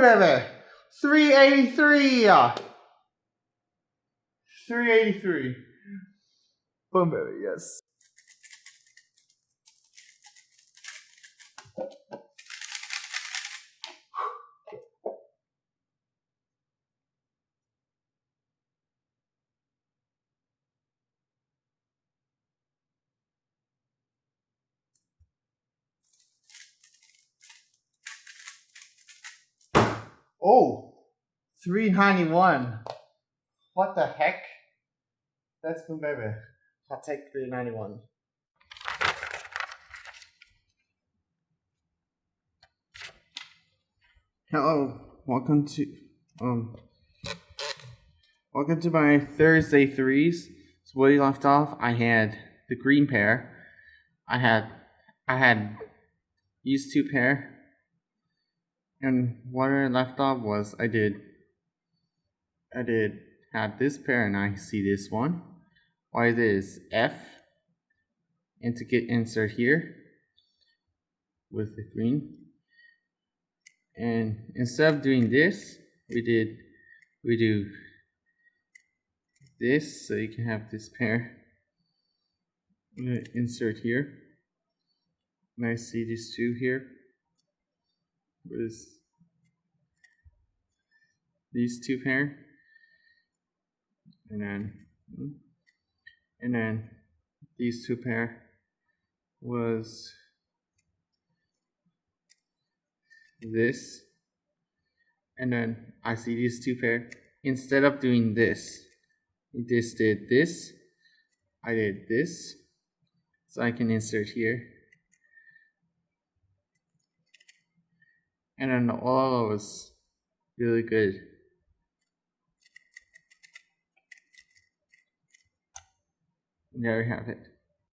baby. 383. 383. Boom, baby. Yes. Oh, 391. What the heck? That's boom, baby. I'll take 391. Hello, welcome to my Thursday threes. So where you left off, I had the green pair. I had these two pair, and where I left off was I did have this pair, and I see this one. What I did is F, and to get insert here with the green. And instead of doing this, we do this, so you can have this pair. I'm gonna insert here, and I see these two here with these two pair, and then these two pair was this, and then I see these two pair. Instead of doing this, we just did this. I did this, so I can insert here, and then all was really good. And there we have it.